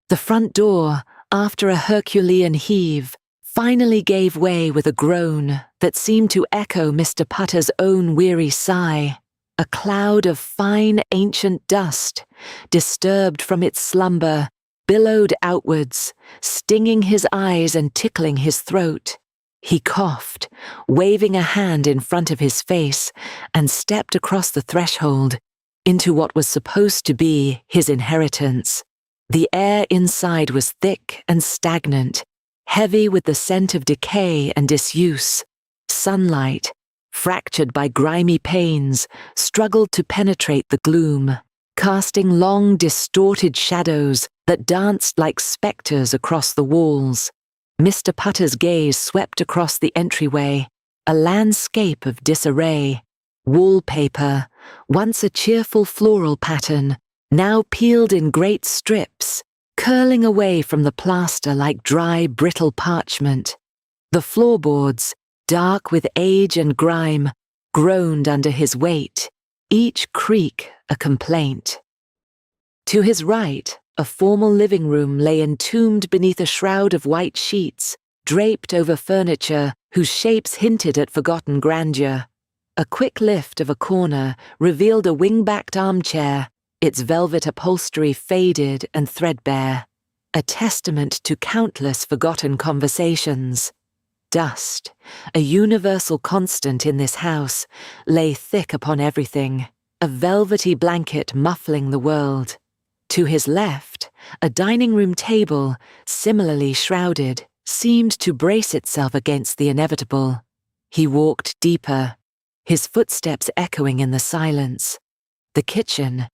The front door, after a Herculean heave, finally gave way with a groan that seemed to echo Mr. Putter's own weary sigh. A cloud of fine ancient dust, disturbed from its slumber, billowed outwards, stinging his eyes and tickling his throat. He coughed, waving a hand in front of his face, and stepped across the threshold into what was supposed to be his inheritance. The air inside was thick and stagnant, heavy with the scent of decay and disuse. Sunlight, fractured by grimy panes, struggled to penetrate the gloom, casting long, distorted shadows that danced like spectres across the walls. Mr. Putter's gaze swept across the entryway, a landscape of disarray. Wallpaper, once a cheerful floral pattern, now peeled in great strips, curling away from the plaster like dry, brittle parchment. The floorboards, dark with age and grime, groaned under his weight, each creak a complaint. To his right, a formal living room lay entombed beneath a shroud of white sheets, draped over furniture whose shapes hinted at forgotten grandeur. A quick lift of a corner revealed a wing-backed armchair, its velvet upholstery faded and threadbare, a testament to countless forgotten conversations. Dust, a universal constant in this house, lay thick upon everything, a velvety blanket muffling the world. To his left, a dining room table, similarly shrouded, seemed to brace itself against the inevitable. He walked deeper, his footsteps echoing in the silence. The kitchen,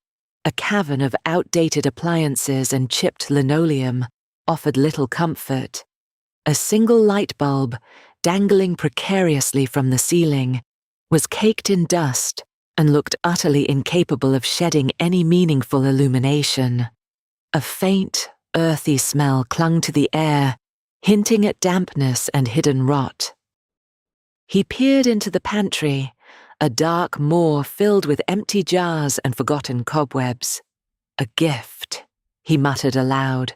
a cavern of outdated appliances and chipped linoleum, offered little comfort. A single light bulb, dangling precariously from the ceiling, was caked in dust and looked utterly incapable of shedding any meaningful illumination. A faint, earthy smell clung to the air, hinting at dampness and hidden rot. He peered into the pantry, a dark maw filled with empty jars and forgotten cobwebs. A gift, he muttered aloud,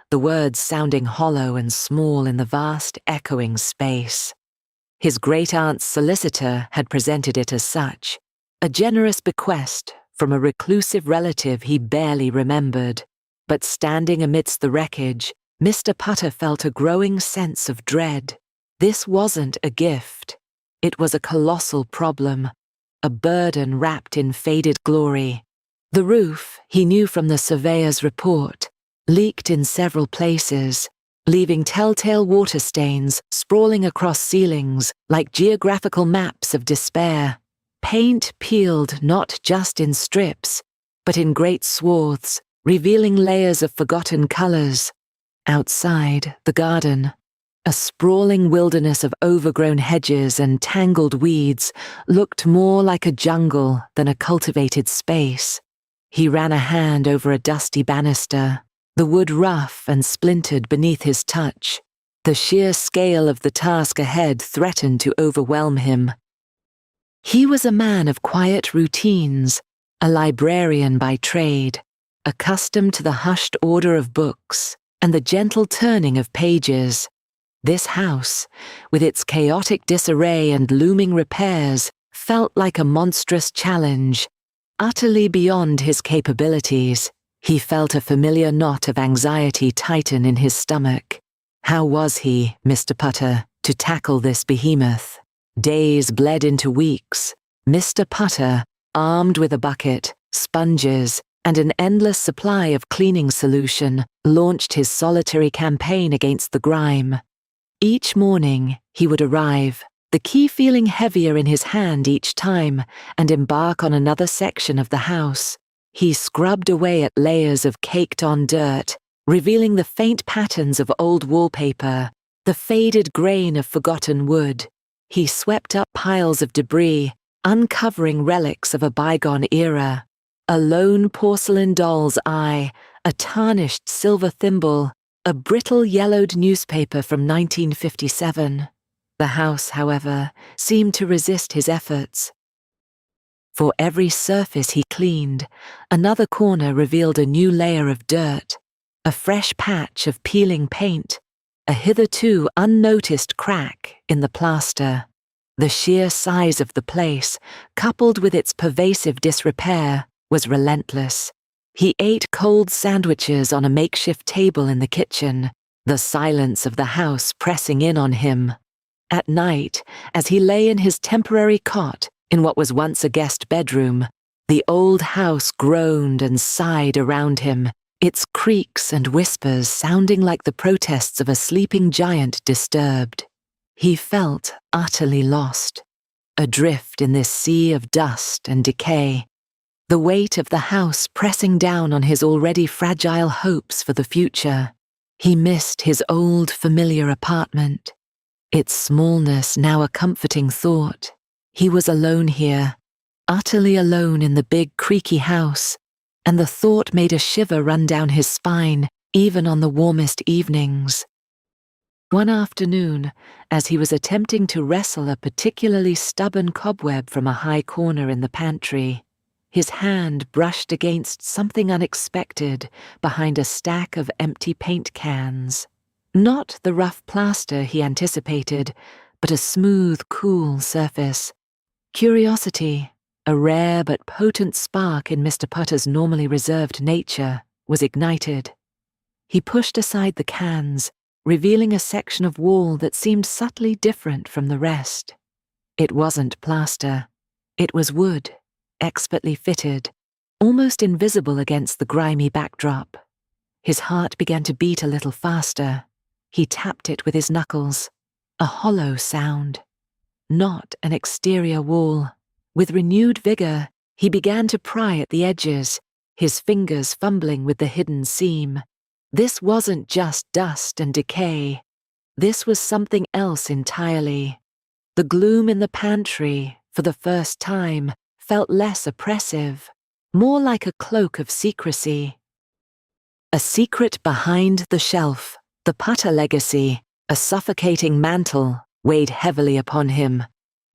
the words sounding hollow and small in the vast, echoing space. His great-aunt's solicitor had presented it as such, a generous bequest from a reclusive relative he barely remembered. But standing amidst the wreckage, Mr. Putter felt a growing sense of dread. This wasn't a gift. It was a colossal problem, a burden wrapped in faded glory. The roof, he knew from the surveyor's report, leaked in several places, leaving telltale water stains sprawling across ceilings like geographical maps of despair. Paint peeled not just in strips, but in great swaths, revealing layers of forgotten colors. Outside, the garden, a sprawling wilderness of overgrown hedges and tangled weeds, looked more like a jungle than a cultivated space. He ran a hand over a dusty banister, the wood rough and splintered beneath his touch. The sheer scale of the task ahead threatened to overwhelm him. He was a man of quiet routines, a librarian by trade, accustomed to the hushed order of books and the gentle turning of pages. This house, with its chaotic disarray and looming repairs, felt like a monstrous challenge, utterly beyond his capabilities. He felt a familiar knot of anxiety tighten in his stomach. How was he, Mr. Putter, to tackle this behemoth? Days bled into weeks. Mr. Putter, armed with a bucket, sponges, and an endless supply of cleaning solution, launched his solitary campaign against the grime. Each morning, he would arrive, the key feeling heavier in his hand each time, and embark on another section of the house. He scrubbed away at layers of caked-on dirt, revealing the faint patterns of old wallpaper, the faded grain of forgotten wood. He swept up piles of debris, uncovering relics of a bygone era. A lone porcelain doll's eye, a tarnished silver thimble, a brittle yellowed newspaper from 1957. The house, however, seemed to resist his efforts. For every surface he cleaned, another corner revealed a new layer of dirt. A fresh patch of peeling paint, a hitherto unnoticed crack in the plaster. The sheer size of the place, coupled with its pervasive disrepair, was relentless. He ate cold sandwiches on a makeshift table in the kitchen, the silence of the house pressing in on him. At night, as he lay in his temporary cot in what was once a guest bedroom, the old house groaned and sighed around him, its creaks and whispers sounding like the protests of a sleeping giant disturbed. He felt utterly lost, adrift in this sea of dust and decay, the weight of the house pressing down on his already fragile hopes for the future. He missed his old familiar apartment, its smallness now a comforting thought. He was alone here, utterly alone in the big creaky house, and the thought made a shiver run down his spine, even on the warmest evenings. One afternoon, as he was attempting to wrestle a particularly stubborn cobweb from a high corner in the pantry, his hand brushed against something unexpected behind a stack of empty paint cans. Not the rough plaster he anticipated, but a smooth, cool surface. Curiosity, a rare but potent spark in Mr. Putter's normally reserved nature, was ignited. He pushed aside the cans, revealing a section of wall that seemed subtly different from the rest. It wasn't plaster. It was wood, expertly fitted, almost invisible against the grimy backdrop. His heart began to beat a little faster. He tapped it with his knuckles. A hollow sound. Not an exterior wall. With renewed vigor, he began to pry at the edges, his fingers fumbling with the hidden seam. This wasn't just dust and decay. This was something else entirely. The gloom in the pantry, for the first time, felt less oppressive, more like a cloak of secrecy. A secret behind the shelf, the Putter legacy, a suffocating mantle, weighed heavily upon him.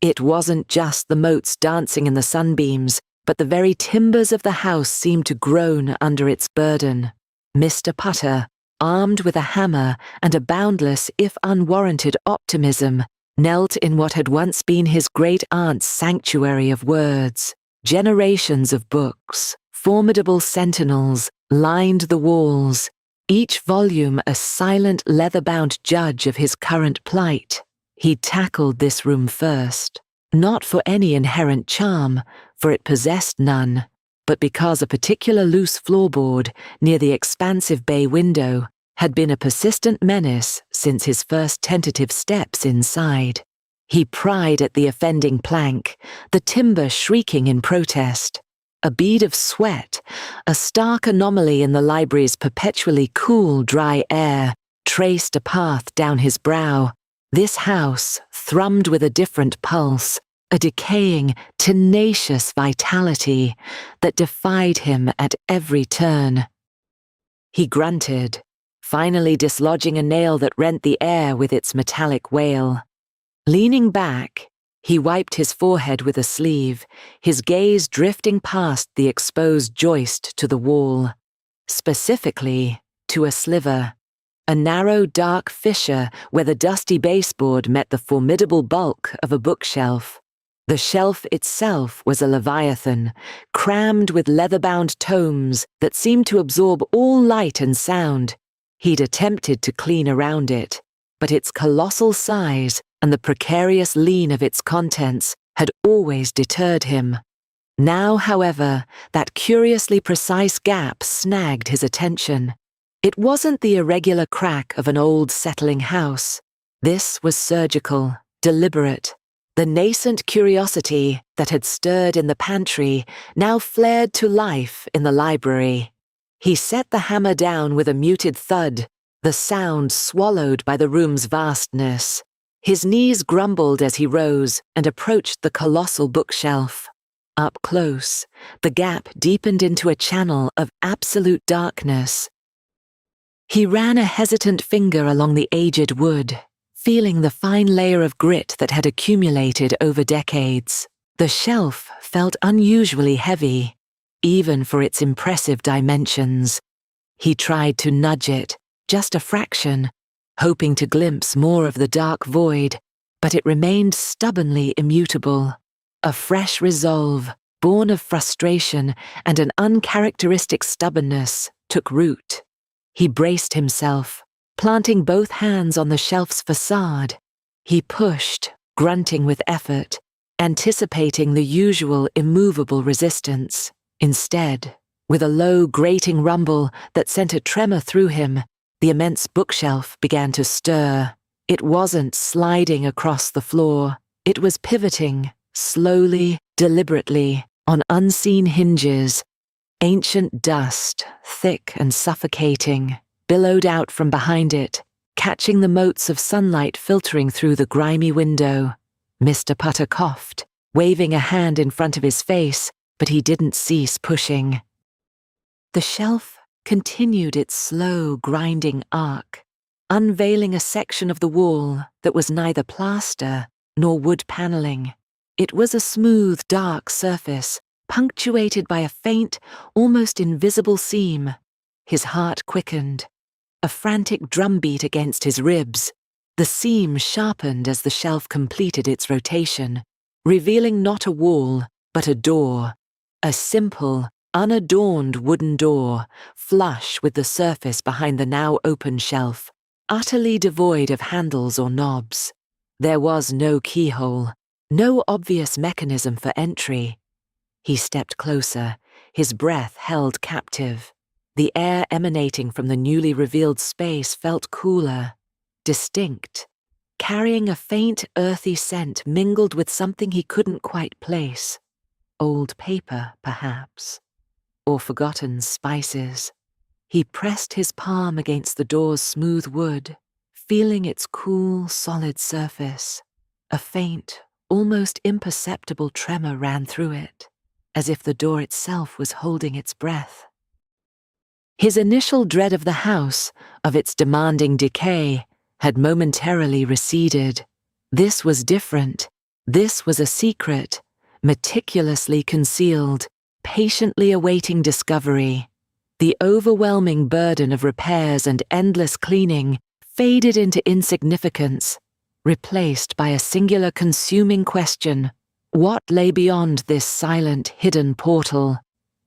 It wasn't just the motes dancing in the sunbeams, but the very timbers of the house seemed to groan under its burden. Mr. Putter, armed with a hammer and a boundless, if unwarranted, optimism, knelt in what had once been his great-aunt's sanctuary of words. Generations of books, formidable sentinels, lined the walls, each volume a silent leather-bound judge of his current plight. He tackled this room first, not for any inherent charm, for it possessed none, but because a particular loose floorboard near the expansive bay window had been a persistent menace since his first tentative steps inside. He pried at the offending plank, the timber shrieking in protest. A bead of sweat, a stark anomaly in the library's perpetually cool, dry air, traced a path down his brow. This house thrummed with a different pulse, a decaying, tenacious vitality that defied him at every turn. He grunted, finally dislodging a nail that rent the air with its metallic wail. Leaning back, he wiped his forehead with a sleeve, his gaze drifting past the exposed joist to the wall, specifically to a sliver, a narrow, dark fissure where the dusty baseboard met the formidable bulk of a bookshelf. The shelf itself was a leviathan, crammed with leather-bound tomes that seemed to absorb all light and sound. He'd attempted to clean around it, but its colossal size and the precarious lean of its contents had always deterred him. Now, however, that curiously precise gap snagged his attention. It wasn't the irregular crack of an old settling house. This was surgical, deliberate. The nascent curiosity that had stirred in the pantry now flared to life in the library. He set the hammer down with a muted thud, the sound swallowed by the room's vastness. His knees grumbled as he rose and approached the colossal bookshelf. Up close, the gap deepened into a channel of absolute darkness. He ran a hesitant finger along the aged wood, feeling the fine layer of grit that had accumulated over decades. The shelf felt unusually heavy, even for its impressive dimensions. He tried to nudge it, just a fraction, hoping to glimpse more of the dark void, but it remained stubbornly immutable. A fresh resolve, born of frustration and an uncharacteristic stubbornness, took root. He braced himself, planting both hands on the shelf's facade. He pushed, grunting with effort, anticipating the usual immovable resistance. Instead, with a low, grating rumble that sent a tremor through him, the immense bookshelf began to stir. It wasn't sliding across the floor. It was pivoting, slowly, deliberately, on unseen hinges. Ancient dust, thick and suffocating, billowed out from behind it, catching the motes of sunlight filtering through the grimy window. Mr. Putter coughed, waving a hand in front of his face, but he didn't cease pushing. The shelf continued its slow, grinding arc, unveiling a section of the wall that was neither plaster nor wood paneling. It was a smooth, dark surface, punctuated by a faint, almost invisible seam. His heart quickened, a frantic drumbeat against his ribs. The seam sharpened as the shelf completed its rotation, revealing not a wall, but a door. A simple, unadorned wooden door, flush with the surface behind the now open shelf, utterly devoid of handles or knobs. There was no keyhole, no obvious mechanism for entry. He stepped closer, his breath held captive. The air emanating from the newly revealed space felt cooler, distinct, carrying a faint, earthy scent mingled with something he couldn't quite place. Old paper, perhaps, or forgotten spices. He pressed his palm against the door's smooth wood, feeling its cool, solid surface. A faint, almost imperceptible tremor ran through it, as if the door itself was holding its breath. His initial dread of the house, of its demanding decay, had momentarily receded. This was different. This was a secret, meticulously concealed, patiently awaiting discovery. The overwhelming burden of repairs and endless cleaning faded into insignificance, replaced by a singular consuming question: what lay beyond this silent, hidden portal?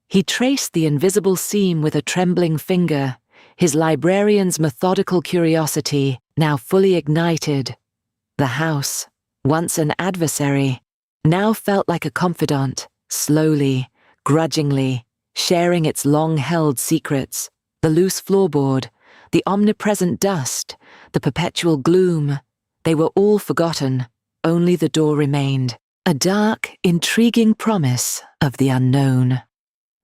He traced the invisible seam with a trembling finger, his librarian's methodical curiosity now fully ignited. The house, once an adversary, now felt like a confidant, slowly, grudgingly, sharing its long-held secrets. The loose floorboard, the omnipresent dust, the perpetual gloom, they were all forgotten. Only the door remained, a dark, intriguing promise of the unknown.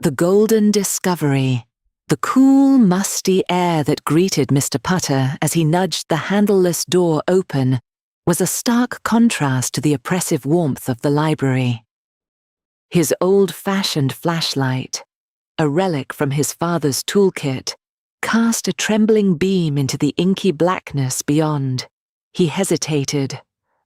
The golden discovery. The cool, musty air that greeted Mr. Putter as he nudged the handleless door open was a stark contrast to the oppressive warmth of the library. His old-fashioned flashlight, a relic from his father's toolkit, cast a trembling beam into the inky blackness beyond. He hesitated,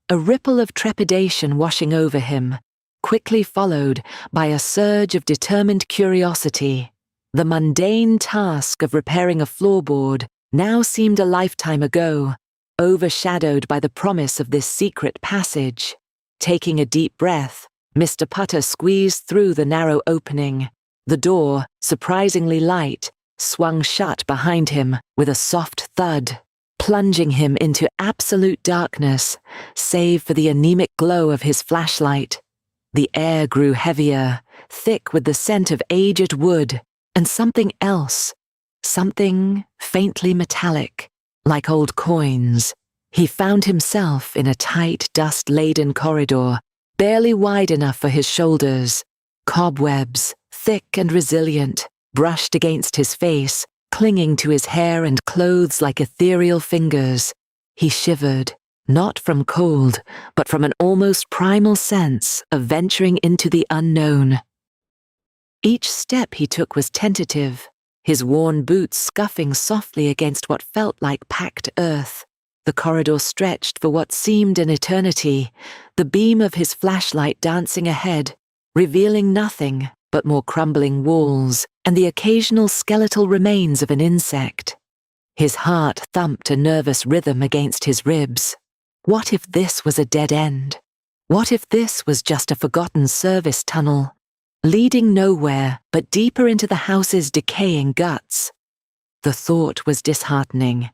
a ripple of trepidation washing over him, quickly followed by a surge of determined curiosity. The mundane task of repairing a floorboard now seemed a lifetime ago, overshadowed by the promise of this secret passage. Taking a deep breath, Mr. Putter squeezed through the narrow opening. The door, surprisingly light, swung shut behind him with a soft thud, plunging him into absolute darkness, save for the anemic glow of his flashlight. The air grew heavier, thick with the scent of aged wood, and something else, something faintly metallic, like old coins. He found himself in a tight, dust-laden corridor, barely wide enough for his shoulders. Cobwebs, thick and resilient, brushed against his face, clinging to his hair and clothes like ethereal fingers. He shivered, not from cold, but from an almost primal sense of venturing into the unknown. Each step he took was tentative, his worn boots scuffing softly against what felt like packed earth. The corridor stretched for what seemed an eternity, the beam of his flashlight dancing ahead, revealing nothing but more crumbling walls and the occasional skeletal remains of an insect. His heart thumped a nervous rhythm against his ribs. What if this was a dead end? What if this was just a forgotten service tunnel, leading nowhere but deeper into the house's decaying guts? The thought was disheartening,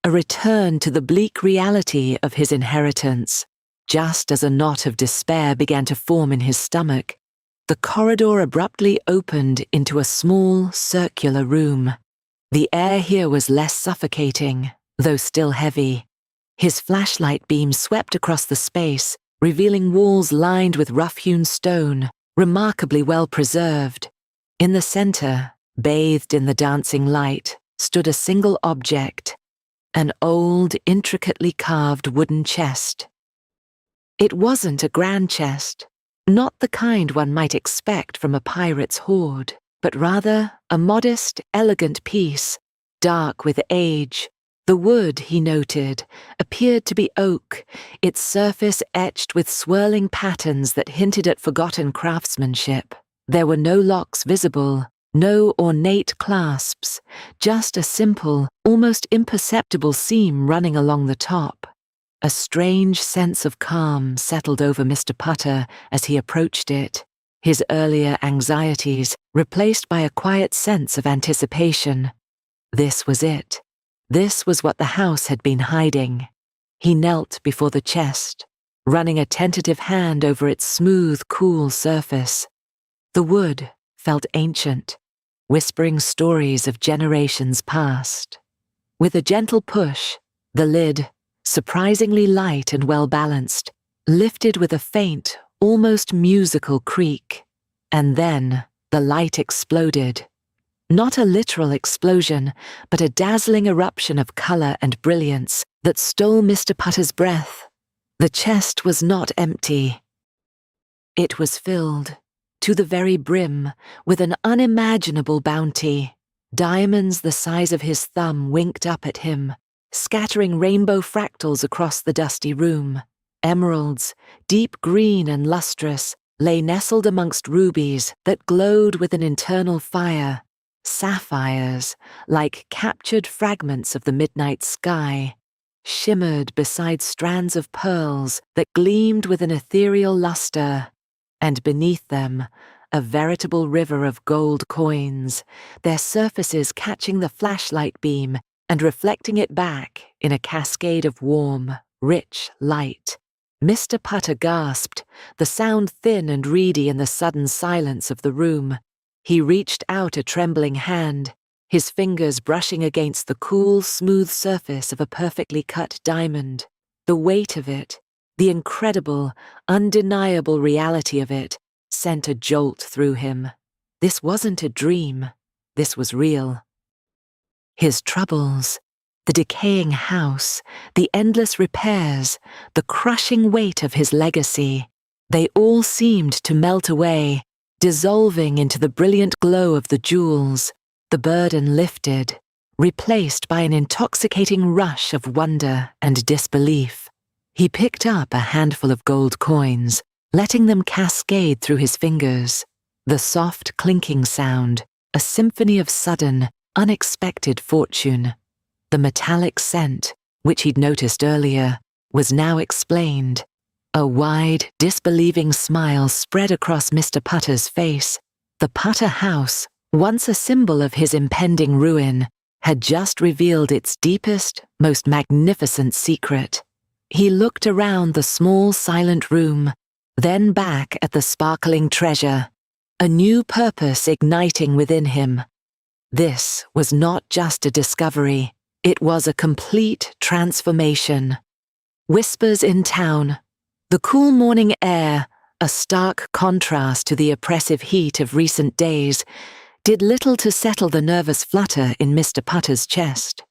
a return to the bleak reality of his inheritance. Just as a knot of despair began to form in his stomach, the corridor abruptly opened into a small, circular room. The air here was less suffocating, though still heavy. His flashlight beam swept across the space, revealing walls lined with rough-hewn stone, remarkably well preserved. In the center, bathed in the dancing light, stood a single object, an old, intricately carved wooden chest. It wasn't a grand chest, not the kind one might expect from a pirate's hoard, but rather a modest, elegant piece, dark with age. The wood, he noted, appeared to be oak, its surface etched with swirling patterns that hinted at forgotten craftsmanship. There were no locks visible, no ornate clasps, just a simple, almost imperceptible seam running along the top. A strange sense of calm settled over Mr. Putter as he approached it, his earlier anxieties replaced by a quiet sense of anticipation. This was it. This was what the house had been hiding. He knelt before the chest, running a tentative hand over its smooth, cool surface. The wood felt ancient, whispering stories of generations past. With a gentle push, the lid, surprisingly light and well-balanced, lifted with a faint, almost musical creak. And then the light exploded. Not a literal explosion, but a dazzling eruption of color and brilliance that stole Mr. Putter's breath. The chest was not empty. It was filled, to the very brim, with an unimaginable bounty. Diamonds the size of his thumb winked up at him, scattering rainbow fractals across the dusty room. Emeralds, deep green and lustrous, lay nestled amongst rubies that glowed with an internal fire. Sapphires, like captured fragments of the midnight sky, shimmered beside strands of pearls that gleamed with an ethereal luster, and beneath them, a veritable river of gold coins, their surfaces catching the flashlight beam and reflecting it back in a cascade of warm, rich light. Mr. Putter gasped, the sound thin and reedy in the sudden silence of the room. He reached out a trembling hand, his fingers brushing against the cool, smooth surface of a perfectly cut diamond. The weight of it, the incredible, undeniable reality of it, sent a jolt through him. This wasn't a dream. This was real. His troubles, the decaying house, the endless repairs, the crushing weight of his legacy, they all seemed to melt away, dissolving into the brilliant glow of the jewels. The burden lifted, replaced by an intoxicating rush of wonder and disbelief. He picked up a handful of gold coins, letting them cascade through his fingers. The soft clinking sound, a symphony of sudden, unexpected fortune. The metallic scent, which he'd noticed earlier, was now explained. A wide, disbelieving smile spread across Mr. Putter's face. The Putter house, once a symbol of his impending ruin, had just revealed its deepest, most magnificent secret. He looked around the small, silent room, then back at the sparkling treasure, a new purpose igniting within him. This was not just a discovery, it was a complete transformation. Whispers in town. The cool morning air, a stark contrast to the oppressive heat of recent days, did little to settle the nervous flutter in Mr. Putter's chest.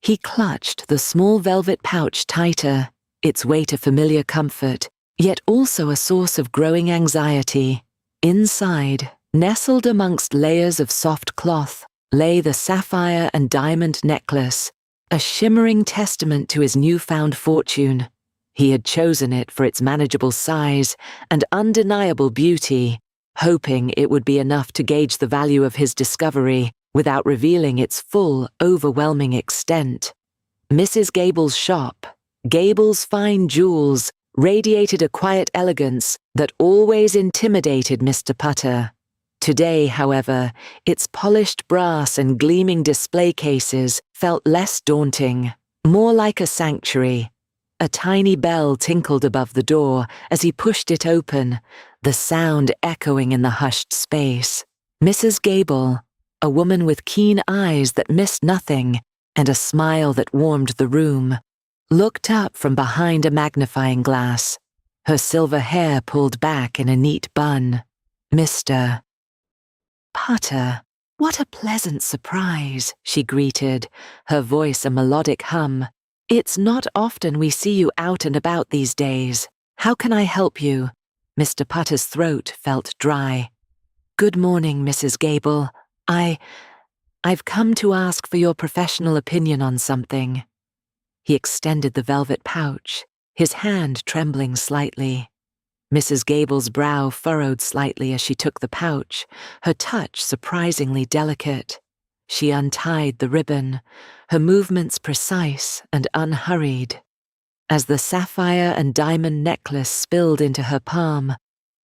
He clutched the small velvet pouch tighter, its weight a familiar comfort, yet also a source of growing anxiety. Inside, nestled amongst layers of soft cloth, lay the sapphire and diamond necklace, a shimmering testament to his newfound fortune. He had chosen it for its manageable size and undeniable beauty, hoping it would be enough to gauge the value of his discovery without revealing its full, overwhelming extent. Mrs. Gable's shop, Gable's Fine Jewels, radiated a quiet elegance that always intimidated Mr. Putter. Today, however, its polished brass and gleaming display cases felt less daunting, more like a sanctuary. A tiny bell tinkled above the door as he pushed it open, the sound echoing in the hushed space. Mrs. Gable, a woman with keen eyes that missed nothing and a smile that warmed the room, looked up from behind a magnifying glass, her silver hair pulled back in a neat bun. Mr. Putter, what a pleasant surprise, she greeted, her voice a melodic hum. It's not often we see you out and about these days. How can I help you? Mr. Putter's throat felt dry. Good morning, Mrs. Gable. I've come to ask for your professional opinion on something. He extended the velvet pouch, his hand trembling slightly. Mrs. Gable's brow furrowed slightly as she took the pouch, her touch surprisingly delicate. She untied the ribbon, her movements precise and unhurried. As the sapphire and diamond necklace spilled into her palm,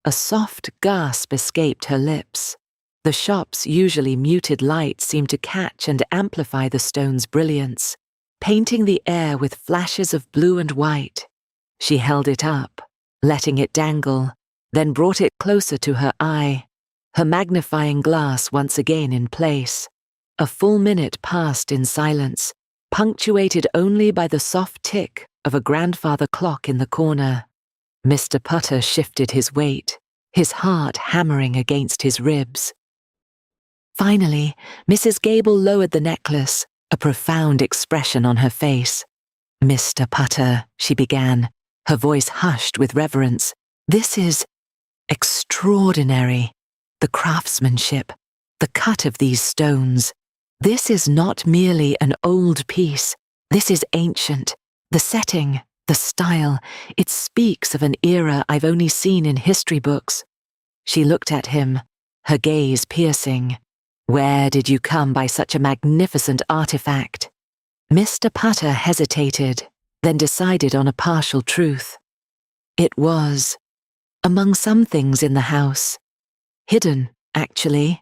a soft gasp escaped her lips. The shop's usually muted light seemed to catch and amplify the stone's brilliance, painting the air with flashes of blue and white. She held it up, letting it dangle, then brought it closer to her eye, her magnifying glass once again in place. A full minute passed in silence, punctuated only by the soft tick of a grandfather clock in the corner. Mr. Putter shifted his weight, his heart hammering against his ribs. Finally, Mrs. Gable lowered the necklace, a profound expression on her face. Mr. Putter, she began, her voice hushed with reverence. This is extraordinary. The craftsmanship, the cut of these stones. This is not merely an old piece. This is ancient. The setting, the style, it speaks of an era I've only seen in history books. She looked at him, her gaze piercing. Where did you come by such a magnificent artifact? Mr. Putter hesitated, then decided on a partial truth. It was, among some things in the house, hidden, actually.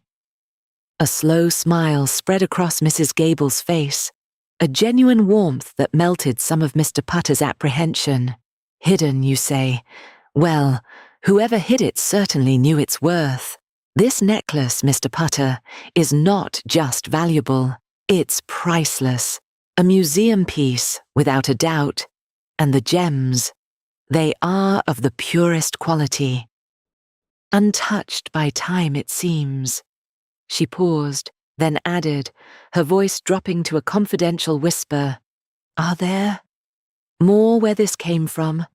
A slow smile spread across Mrs. Gable's face, a genuine warmth that melted some of Mr. Putter's apprehension. Hidden, you say? Well, whoever hid it certainly knew its worth. This necklace, Mr. Putter, is not just valuable, it's priceless. A museum piece, without a doubt. And the gems, they are of the purest quality. Untouched by time, it seems. She paused, then added, her voice dropping to a confidential whisper. Are there more where this came from?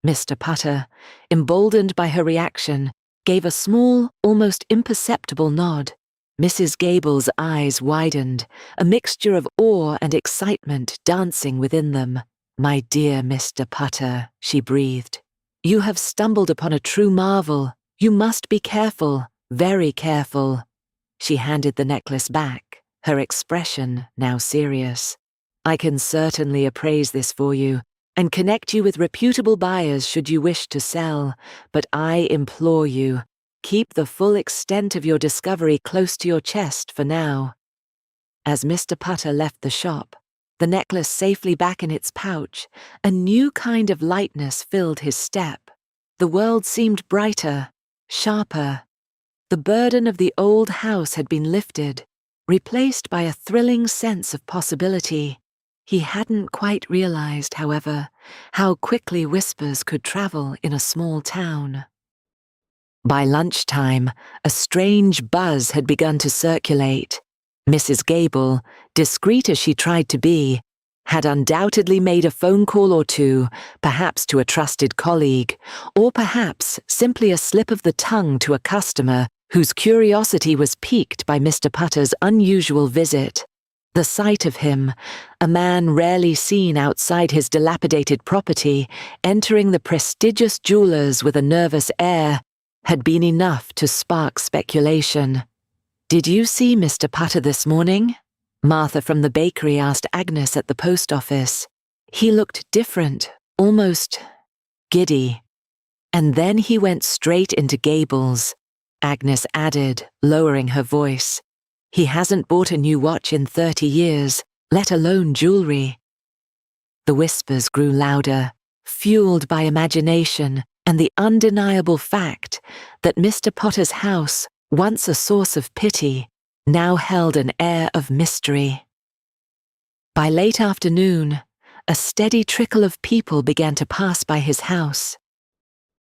Mr. Putter, emboldened by her reaction, gave a small, almost imperceptible nod. Mrs. Gable's eyes widened, a mixture of awe and excitement dancing within them. My dear Mr. Putter, she breathed, you have stumbled upon a true marvel. You must be careful, very careful. She handed the necklace back, her expression now serious. I can certainly appraise this for you, and connect you with reputable buyers should you wish to sell, but I implore you, keep the full extent of your discovery close to your chest for now. As Mr. Putter left the shop, the necklace safely back in its pouch, a new kind of lightness filled his step. The world seemed brighter, sharper. The burden of the old house had been lifted, replaced by a thrilling sense of possibility. He hadn't quite realized, however, how quickly whispers could travel in a small town. By lunchtime, a strange buzz had begun to circulate. Mrs. Gable, discreet as she tried to be, had undoubtedly made a phone call or two, perhaps to a trusted colleague, or perhaps simply a slip of the tongue to a customer whose curiosity was piqued by Mr. Putter's unusual visit. The sight of him, a man rarely seen outside his dilapidated property, entering the prestigious jeweller's with a nervous air, had been enough to spark speculation. "Did you see Mr. Putter this morning?" Martha from the bakery asked Agnes at the post office. "He looked different, almost giddy." "And then he went straight into Gables," Agnes added, lowering her voice. "He hasn't bought a new watch in 30 years, let alone jewelry." The whispers grew louder, fueled by imagination and the undeniable fact that Mr. Potter's house, once a source of pity, now held an air of mystery. By late afternoon, a steady trickle of people began to pass by his house.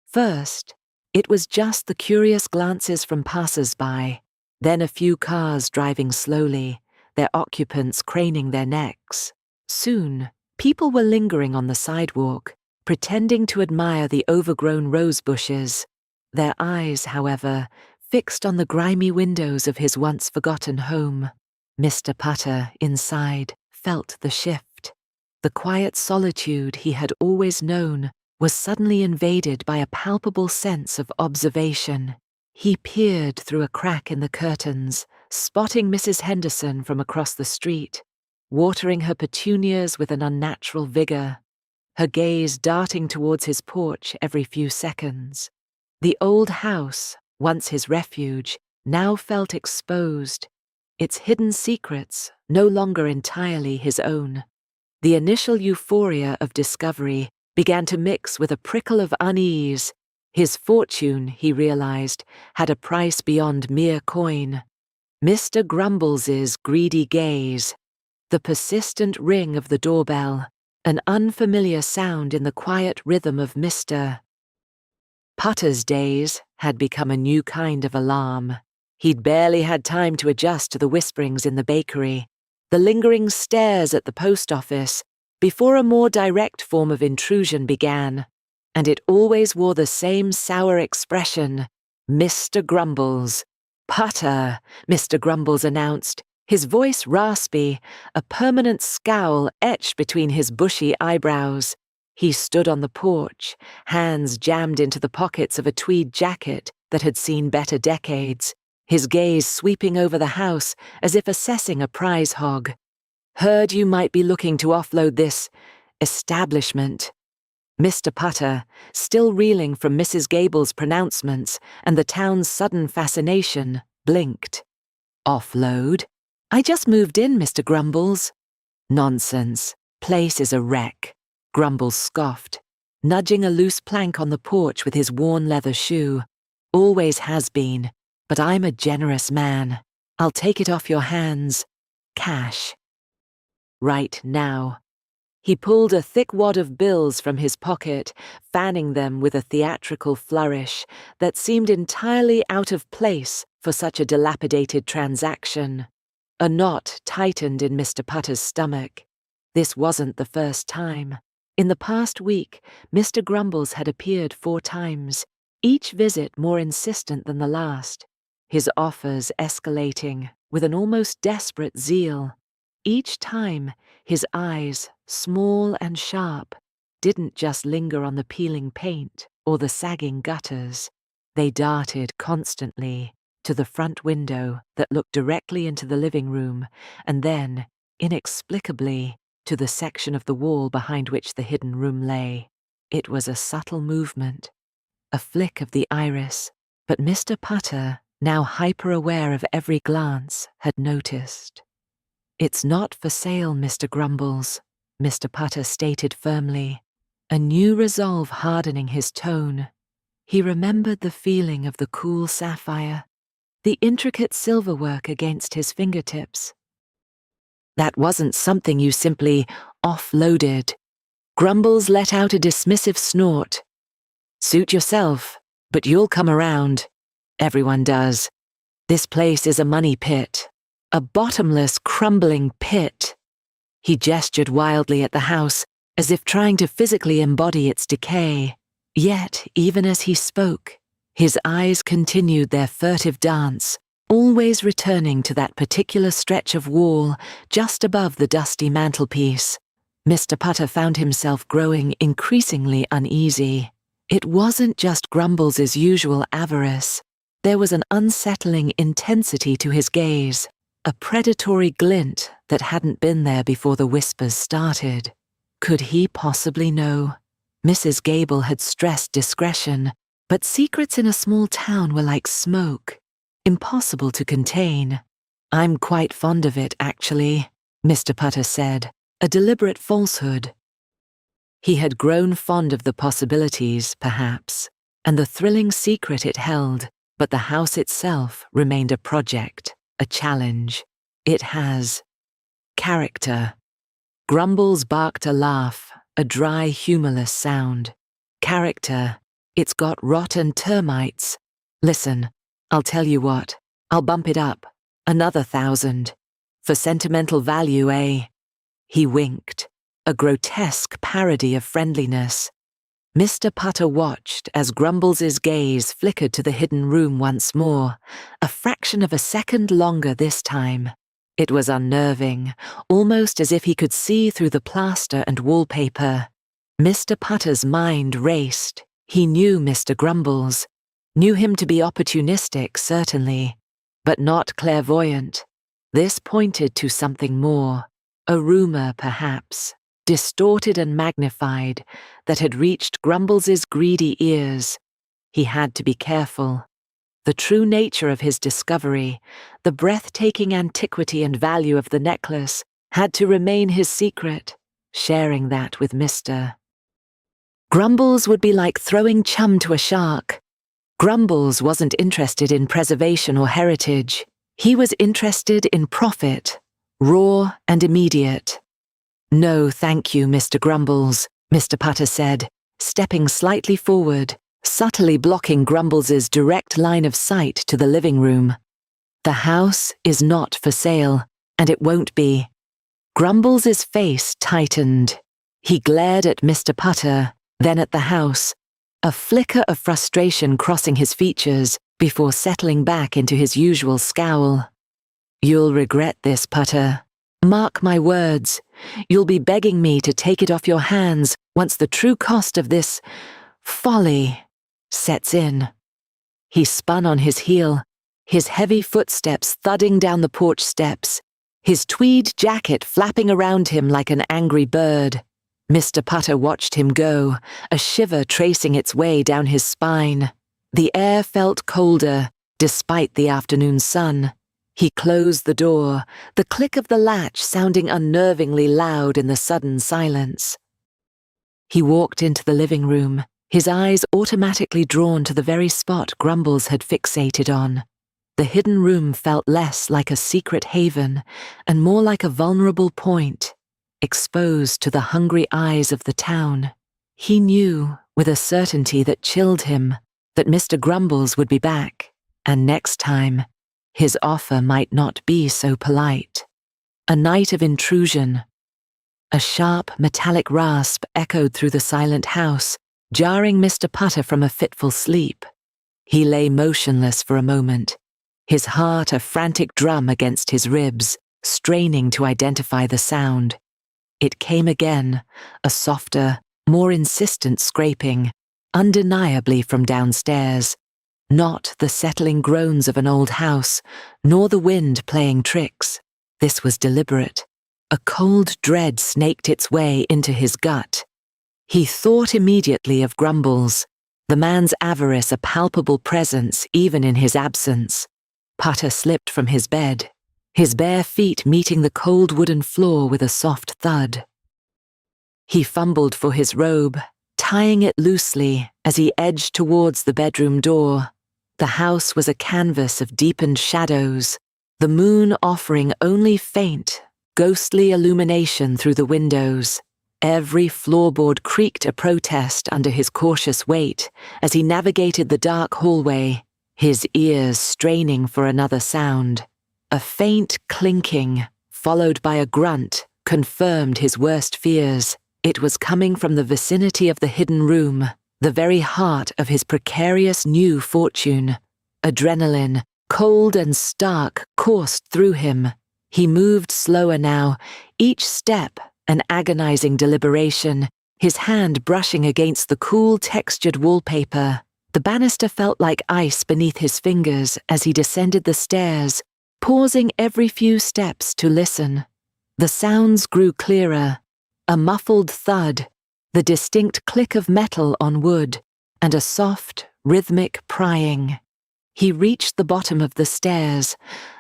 First, it was just the curious glances from passers-by, then a few cars driving slowly, their occupants craning their necks. Soon, people were lingering on the sidewalk, pretending to admire the overgrown rose bushes, their eyes, however, fixed on the grimy windows of his once-forgotten home. Mr. Putter, inside, felt the shift. The quiet solitude he had always known was suddenly invaded by a palpable sense of observation. He peered through a crack in the curtains, spotting Mrs. Henderson from across the street, watering her petunias with an unnatural vigor, her gaze darting towards his porch every few seconds. The old house, once his refuge, now felt exposed, its hidden secrets no longer entirely his own. The initial euphoria of discovery began to mix with a prickle of unease. His fortune, he realized, had a price beyond mere coin. Mr. Grumbles's greedy gaze, the persistent ring of the doorbell, an unfamiliar sound in the quiet rhythm of Mr. Putter's days had become a new kind of alarm. He'd barely had time to adjust to the whisperings in the bakery, the lingering stares at the post office, before a more direct form of intrusion began, and it always wore the same sour expression. "Mr. Grumbles." "Putter," Mr. Grumbles announced, his voice raspy, a permanent scowl etched between his bushy eyebrows. He stood on the porch, hands jammed into the pockets of a tweed jacket that had seen better decades, his gaze sweeping over the house as if assessing a prize hog. "Heard you might be looking to offload this establishment." Mr. Putter, still reeling from Mrs. Gable's pronouncements and the town's sudden fascination, blinked. "Offload? I just moved in, Mr. Grumbles." "Nonsense. Place is a wreck," Grumbles scoffed, nudging a loose plank on the porch with his worn leather shoe. "Always has been, but I'm a generous man. I'll take it off your hands. Cash. Right now." He pulled a thick wad of bills from his pocket, fanning them with a theatrical flourish that seemed entirely out of place for such a dilapidated transaction. A knot tightened in Mr. Putter's stomach. This wasn't the first time. In the past week, Mr. Grumbles had appeared 4 times, each visit more insistent than the last, his offers escalating with an almost desperate zeal. Each time, his eyes, small and sharp, didn't just linger on the peeling paint or the sagging gutters. They darted constantly to the front window that looked directly into the living room, and then, inexplicably, to the section of the wall behind which the hidden room lay. It was a subtle movement, a flick of the iris, but Mr. Putter, now hyper-aware of every glance, had noticed. "It's not for sale, Mr. Grumbles," Mr. Putter stated firmly, a new resolve hardening his tone. He remembered the feeling of the cool sapphire, the intricate silverwork against his fingertips. That wasn't something you simply offloaded. Grumbles let out a dismissive snort. "Suit yourself, but you'll come around. Everyone does. This place is a money pit. A bottomless, crumbling pit." He gestured wildly at the house, as if trying to physically embody its decay. Yet, even as he spoke, his eyes continued their furtive dance, always returning to that particular stretch of wall just above the dusty mantelpiece. Mr. Putter found himself growing increasingly uneasy. It wasn't just Grumbles' usual avarice. There was an unsettling intensity to his gaze, a predatory glint that hadn't been there before the whispers started. Could he possibly know? Mrs. Gable had stressed discretion, but secrets in a small town were like smoke, impossible to contain. "I'm quite fond of it, actually," Mr. Putter said, a deliberate falsehood. He had grown fond of the possibilities, perhaps, and the thrilling secret it held, but the house itself remained a project, a challenge. It has character. Grumbles barked a laugh, a dry, humorless sound. Character. It's got rotten termites. Listen, I'll tell you what. I'll bump it up. Another 1,000. For sentimental value, eh? He winked, a grotesque parody of friendliness. Mr. Putter watched as Grumbles' gaze flickered to the hidden room once more, a fraction of a second longer this time. It was unnerving, almost as if he could see through the plaster and wallpaper. Mr. Putter's mind raced. He knew Mr. Grumbles, knew him to be opportunistic, certainly, but not clairvoyant. This pointed to something more, a rumor, perhaps, distorted and magnified, that had reached Grumbles' greedy ears. He had to be careful. The true nature of his discovery, the breathtaking antiquity and value of the necklace, had to remain his secret, sharing that with Mr. Grumbles would be like throwing chum to a shark. Grumbles wasn't interested in preservation or heritage. He was interested in profit, raw and immediate. "No, thank you, Mr. Grumbles," Mr. Putter said, stepping slightly forward, subtly blocking Grumbles' direct line of sight to the living room. "The house is not for sale, and it won't be." Grumbles' face tightened. He glared at Mr. Putter, then at the house, a flicker of frustration crossing his features before settling back into his usual scowl. "You'll regret this, Putter. Mark my words, you'll be begging me to take it off your hands once the true cost of this folly sets in." He spun on his heel, his heavy footsteps thudding down the porch steps, his tweed jacket flapping around him like an angry bird. Mr. Putter watched him go, a shiver tracing its way down his spine. The air felt colder, despite the afternoon sun. He closed the door, the click of the latch sounding unnervingly loud in the sudden silence. He walked into the living room, his eyes automatically drawn to the very spot Grumbles had fixated on. The hidden room felt less like a secret haven and more like a vulnerable point, exposed to the hungry eyes of the town. He knew, with a certainty that chilled him, that Mr. Grumbles would be back, and next time, his offer might not be so polite. A night of intrusion. A sharp, metallic rasp echoed through the silent house, jarring Mr. Putter from a fitful sleep. He lay motionless for a moment, his heart a frantic drum against his ribs, straining to identify the sound. It came again, a softer, more insistent scraping, undeniably from downstairs. Not the settling groans of an old house, nor the wind playing tricks. This was deliberate. A cold dread snaked its way into his gut. He thought immediately of Grumbles, the man's avarice a palpable presence even in his absence. Putter slipped from his bed, his bare feet meeting the cold wooden floor with a soft thud. He fumbled for his robe, tying it loosely as he edged towards the bedroom door. The house was a canvas of deepened shadows, the moon offering only faint, ghostly illumination through the windows. Every floorboard creaked a protest under his cautious weight as he navigated the dark hallway, his ears straining for another sound. A faint clinking, followed by a grunt, confirmed his worst fears. It was coming from the vicinity of the hidden room, the very heart of his precarious new fortune. Adrenaline, cold and stark, coursed through him. He moved slower now, each step an agonizing deliberation, his hand brushing against the cool textured wallpaper. The banister felt like ice beneath his fingers as he descended the stairs, pausing every few steps to listen. The sounds grew clearer, a muffled thud, the distinct click of metal on wood, and a soft, rhythmic prying. He reached the bottom of the stairs,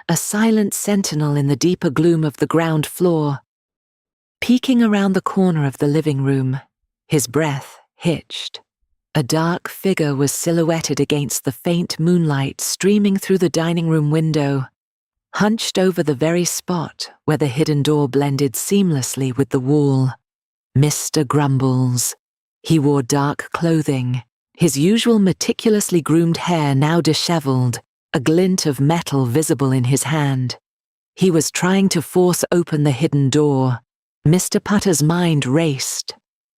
a silent sentinel in the deeper gloom of the ground floor. Peeking around the corner of the living room, his breath hitched. A dark figure was silhouetted against the faint moonlight streaming through the dining room window, hunched over the very spot where the hidden door blended seamlessly with the wall. Mr. Grumbles. He wore dark clothing, his usual meticulously groomed hair now disheveled, a glint of metal visible in his hand. He was trying to force open the hidden door. Mr. Putter's mind raced.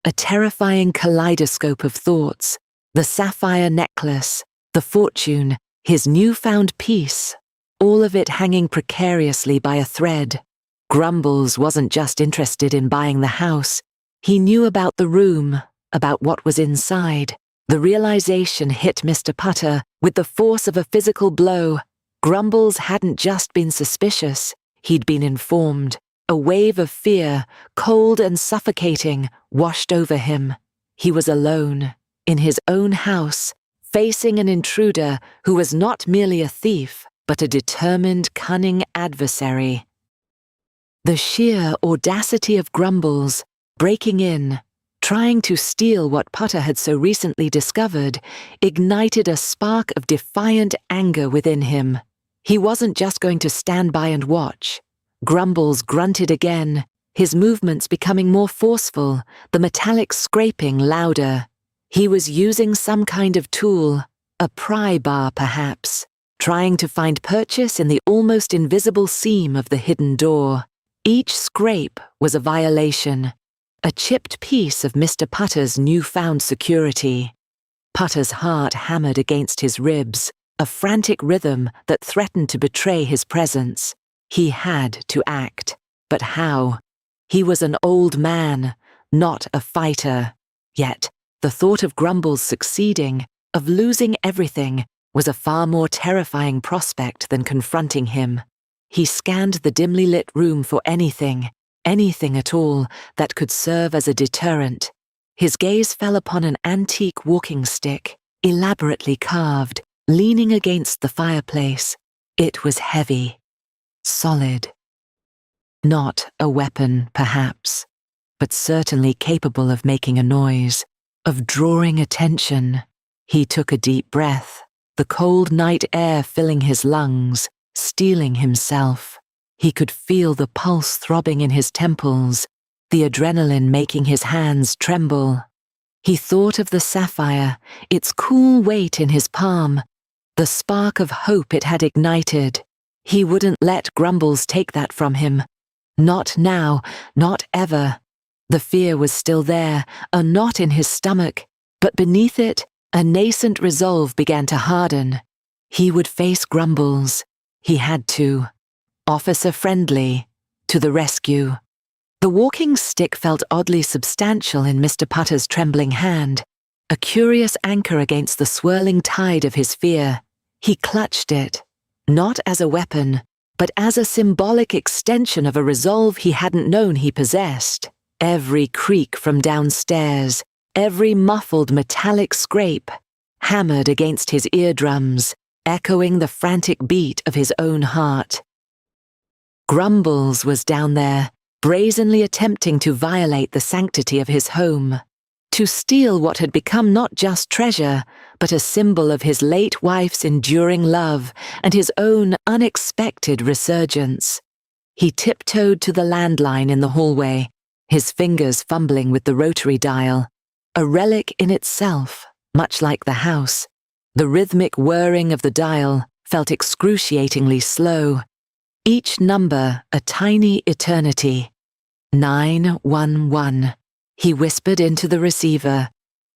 A terrifying kaleidoscope of thoughts, the sapphire necklace, the fortune, his newfound peace, all of it hanging precariously by a thread. Grumbles wasn't just interested in buying the house. He knew about the room, about what was inside. The realization hit Mr. Putter with the force of a physical blow. Grumbles hadn't just been suspicious, he'd been informed. A wave of fear, cold and suffocating, washed over him. He was alone, in his own house, facing an intruder who was not merely a thief, but a determined, cunning adversary. The sheer audacity of Grumbles, breaking in, trying to steal what Putter had so recently discovered, ignited a spark of defiant anger within him. He wasn't just going to stand by and watch. Grumbles grunted again, his movements becoming more forceful, the metallic scraping louder. He was using some kind of tool, a pry bar perhaps, trying to find purchase in the almost invisible seam of the hidden door. Each scrape was a violation, a chipped piece of Mr. Putter's newfound security. Putter's heart hammered against his ribs, a frantic rhythm that threatened to betray his presence. He had to act, but how? He was an old man, not a fighter. Yet, the thought of Grumbles succeeding, of losing everything, was a far more terrifying prospect than confronting him. He scanned the dimly lit room for anything at all, that could serve as a deterrent. His gaze fell upon an antique walking stick, elaborately carved, leaning against the fireplace. It was heavy. Solid. Not a weapon, perhaps, but certainly capable of making a noise, of drawing attention. He took a deep breath, the cold night air filling his lungs, steeling himself. He could feel the pulse throbbing in his temples, the adrenaline making his hands tremble. He thought of the sapphire, its cool weight in his palm, the spark of hope it had ignited. He wouldn't let Grumbles take that from him. Not now, not ever. The fear was still there, a knot in his stomach, but beneath it, a nascent resolve began to harden. He would face Grumbles. He had to. Officer friendly, to the rescue. The walking stick felt oddly substantial in Mr. Putter's trembling hand, a curious anchor against the swirling tide of his fear. He clutched it. Not as a weapon, but as a symbolic extension of a resolve he hadn't known he possessed. Every creak from downstairs, every muffled metallic scrape, hammered against his eardrums, echoing the frantic beat of his own heart. Grumbles was down there, brazenly attempting to violate the sanctity of his home, to steal what had become not just treasure, but a symbol of his late wife's enduring love and his own unexpected resurgence. He tiptoed to the landline in the hallway, his fingers fumbling with the rotary dial, a relic in itself, much like the house. The rhythmic whirring of the dial felt excruciatingly slow, each number a tiny eternity. 911. He whispered into the receiver,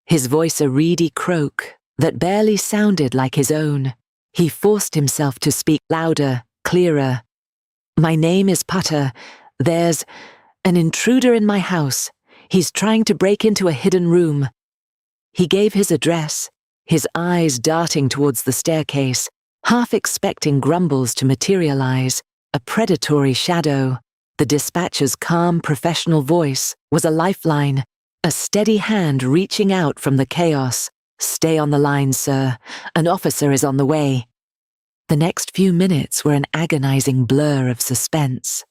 his voice a reedy croak that barely sounded like his own. He forced himself to speak louder, clearer. "My name is Putter. There's an intruder in my house. He's trying to break into a hidden room. He gave his address, his eyes darting towards the staircase, half expecting Grumbles to materialize, a predatory shadow. The dispatcher's calm, professional voice was a lifeline, a steady hand reaching out from the chaos. "Stay on the line, sir. An officer is on the way." The next few minutes were an agonizing blur of suspense.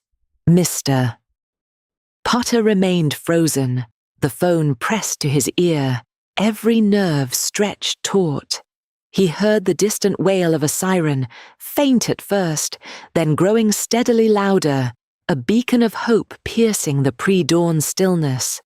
Mr. Potter remained frozen, the phone pressed to his ear, every nerve stretched taut. He heard the distant wail of a siren, faint at first, then growing steadily louder, a beacon of hope piercing the pre-dawn stillness.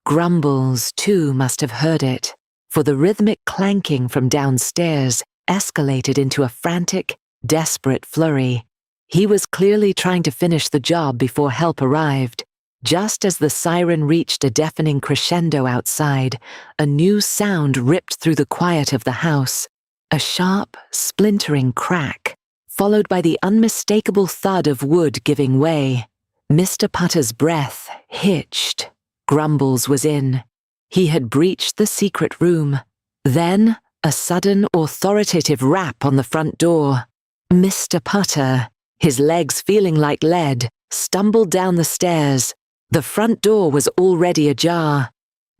Grumbles, too, must have heard it, for the rhythmic clanking from downstairs escalated into a frantic, desperate flurry. He was clearly trying to finish the job before help arrived. Just as the siren reached a deafening crescendo outside, a new sound ripped through the quiet of the house. A sharp, splintering crack, followed by the unmistakable thud of wood giving way. Mr. Potter's breath hitched. Grumbles was in. He had breached the secret room. Then, a sudden, authoritative rap on the front door. Mr. Potter, his legs feeling like lead, stumbled down the stairs. The front door was already ajar,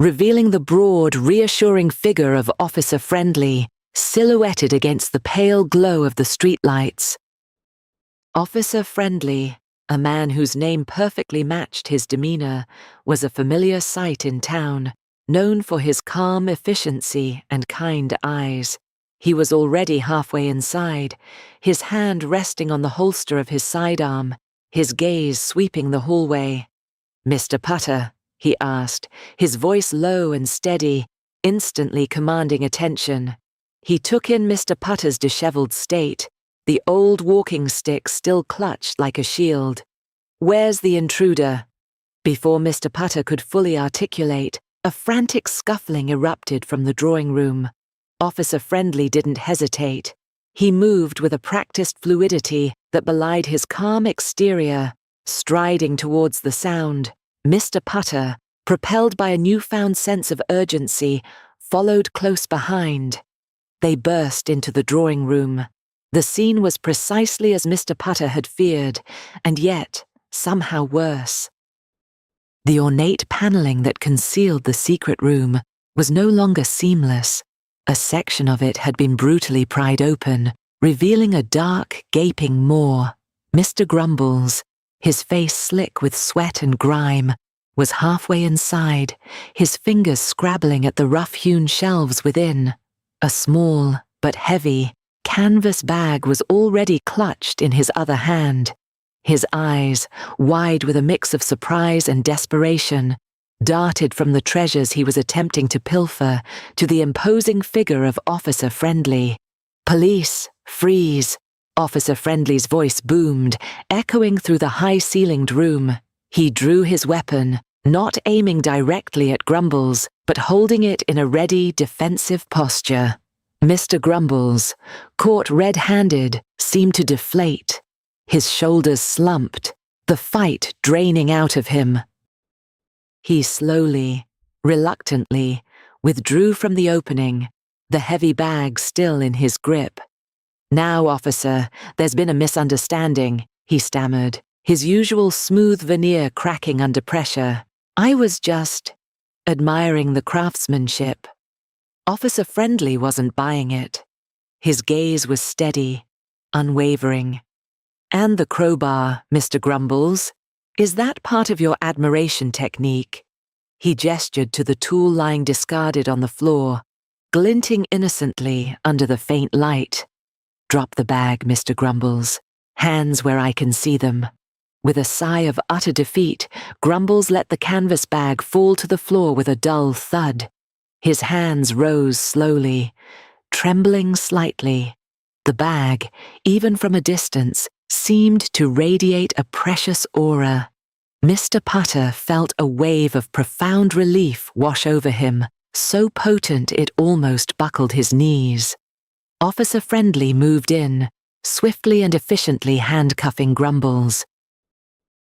revealing the broad, reassuring figure of Officer Friendly, silhouetted against the pale glow of the streetlights. Officer Friendly, a man whose name perfectly matched his demeanor, was a familiar sight in town, known for his calm efficiency and kind eyes. He was already halfway inside, his hand resting on the holster of his sidearm, his gaze sweeping the hallway. "Mr. Potter," he asked, his voice low and steady, instantly commanding attention. He took in Mr. Potter's disheveled state, the old walking stick still clutched like a shield. "Where's the intruder?" Before Mr. Potter could fully articulate, a frantic scuffling erupted from the drawing room. Officer Friendly didn't hesitate. He moved with a practiced fluidity that belied his calm exterior, striding towards the sound. Mr. Potter, propelled by a newfound sense of urgency, followed close behind. They burst into the drawing room. The scene was precisely as Mr. Potter had feared, and yet somehow worse. The ornate paneling that concealed the secret room was no longer seamless. A section of it had been brutally pried open, revealing a dark, gaping maw. Mr. Grumbles, his face slick with sweat and grime, was halfway inside, his fingers scrabbling at the rough-hewn shelves within. A small, but heavy, canvas bag was already clutched in his other hand. His eyes, wide with a mix of surprise and desperation, darted from the treasures he was attempting to pilfer to the imposing figure of Officer Friendly. "Police, freeze!" Officer Friendly's voice boomed, echoing through the high-ceilinged room. He drew his weapon, not aiming directly at Grumbles, but holding it in a ready, defensive posture. Mr. Grumbles, caught red-handed, seemed to deflate. His shoulders slumped, the fight draining out of him. He slowly, reluctantly, withdrew from the opening, the heavy bag still in his grip. "Now, officer, there's been a misunderstanding," he stammered, his usual smooth veneer cracking under pressure. "I was just admiring the craftsmanship." Officer Friendly wasn't buying it. His gaze was steady, unwavering. "And the crowbar, Mr. Grumbles, is that part of your admiration technique?" He gestured to the tool lying discarded on the floor, glinting innocently under the faint light. "Drop the bag, Mr. Grumbles. Hands where I can see them." With a sigh of utter defeat, Grumbles let the canvas bag fall to the floor with a dull thud. His hands rose slowly, trembling slightly. The bag, even from a distance, seemed to radiate a precious aura. Mr. Potter felt a wave of profound relief wash over him, so potent it almost buckled his knees. Officer Friendly moved in, swiftly and efficiently handcuffing Grumbles.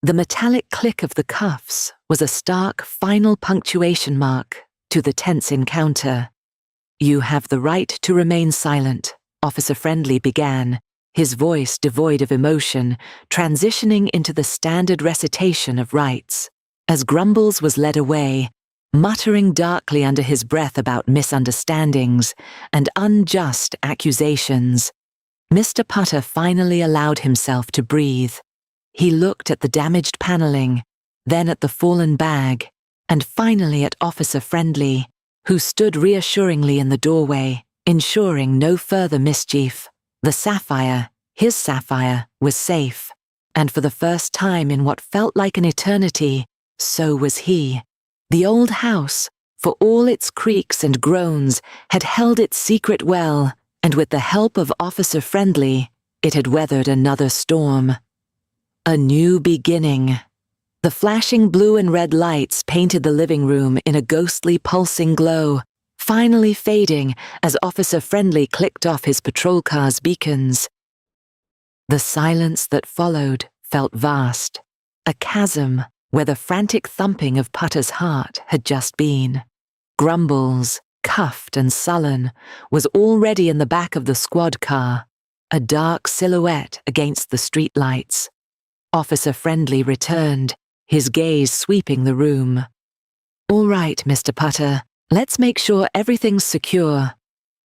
The metallic click of the cuffs was a stark final punctuation mark to the tense encounter. "You have the right to remain silent," Officer Friendly began, his voice devoid of emotion, transitioning into the standard recitation of rights. As Grumbles was led away, muttering darkly under his breath about misunderstandings and unjust accusations, Mr. Putter finally allowed himself to breathe. He looked at the damaged paneling, then at the fallen bag, and finally at Officer Friendly, who stood reassuringly in the doorway, ensuring no further mischief. The sapphire, his sapphire, was safe, and for the first time in what felt like an eternity, so was he. The old house, for all its creaks and groans, had held its secret well, and with the help of Officer Friendly, it had weathered another storm. A new beginning. The flashing blue and red lights painted the living room in a ghostly pulsing glow, finally fading as Officer Friendly clicked off his patrol car's beacons. The silence that followed felt vast, a chasm where the frantic thumping of Putter's heart had just been. Grumbles, cuffed and sullen, was already in the back of the squad car, a dark silhouette against the streetlights. Officer Friendly returned, his gaze sweeping the room. "All right, Mr. Putter, let's make sure everything's secure."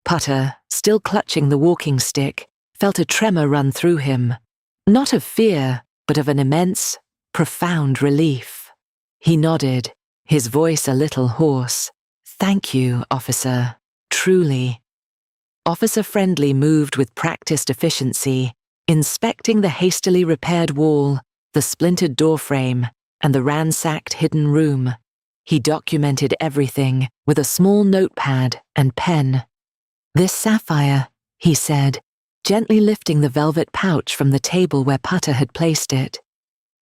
Putter, still clutching the walking stick, felt a tremor run through him. Not of fear, but of an immense, profound relief. He nodded, his voice a little hoarse. "Thank you, officer. Truly." Officer Friendly moved with practiced efficiency, inspecting the hastily repaired wall, the splintered doorframe, and the ransacked hidden room. He documented everything with a small notepad and pen. "This sapphire," he said, gently lifting the velvet pouch from the table where Putter had placed it,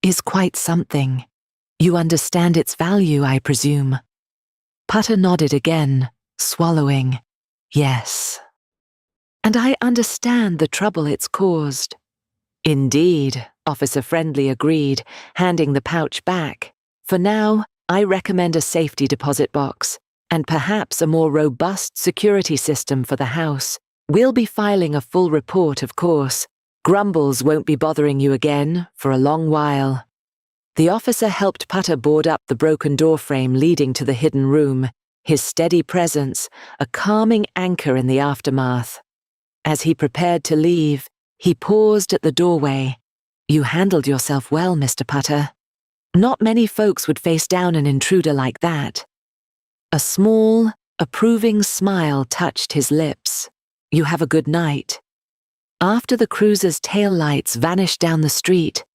"is quite something. You understand its value, I presume?" Putter nodded again, swallowing. "Yes. And I understand the trouble it's caused." "Indeed," Officer Friendly agreed, handing the pouch back. "For now, I recommend a safety deposit box, and perhaps a more robust security system for the house. We'll be filing a full report, of course. Grumbles won't be bothering you again for a long while." The officer helped Putter board up the broken doorframe leading to the hidden room, his steady presence a calming anchor in the aftermath. As he prepared to leave, he paused at the doorway. "You handled yourself well, Mr. Putter. Not many folks would face down an intruder like that." A small, approving smile touched his lips. "You have a good night." After the cruiser's taillights vanished down the street,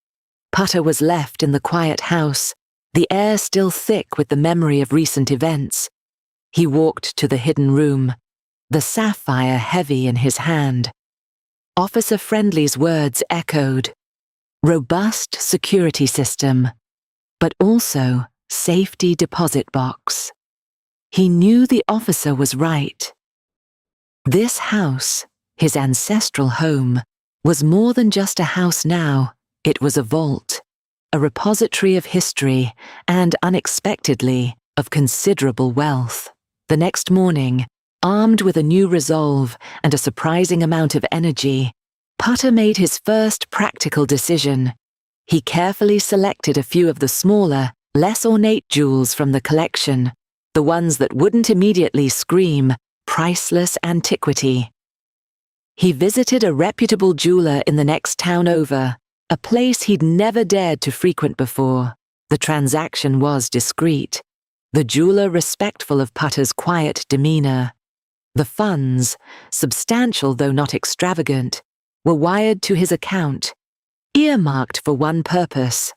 Putter was left in the quiet house, the air still thick with the memory of recent events. He walked to the hidden room, the sapphire heavy in his hand. Officer Friendly's words echoed. Robust security system, but also safety deposit box. He knew the officer was right. This house, his ancestral home, was more than just a house now. It was a vault, a repository of history, and unexpectedly, of considerable wealth. The next morning, armed with a new resolve and a surprising amount of energy, Putter made his first practical decision. He carefully selected a few of the smaller, less ornate jewels from the collection, the ones that wouldn't immediately scream priceless antiquity. He visited a reputable jeweler in the next town over, a place he'd never dared to frequent before. The transaction was discreet, the jeweler respectful of Putter's quiet demeanor. The funds, substantial though not extravagant, were wired to his account, earmarked for one purpose,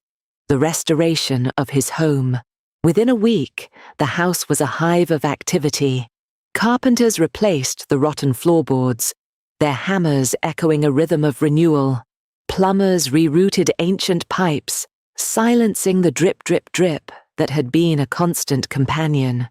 the restoration of his home. Within a week, the house was a hive of activity. Carpenters replaced the rotten floorboards, their hammers echoing a rhythm of renewal. Plumbers rerouted ancient pipes, silencing the drip, drip, drip that had been a constant companion.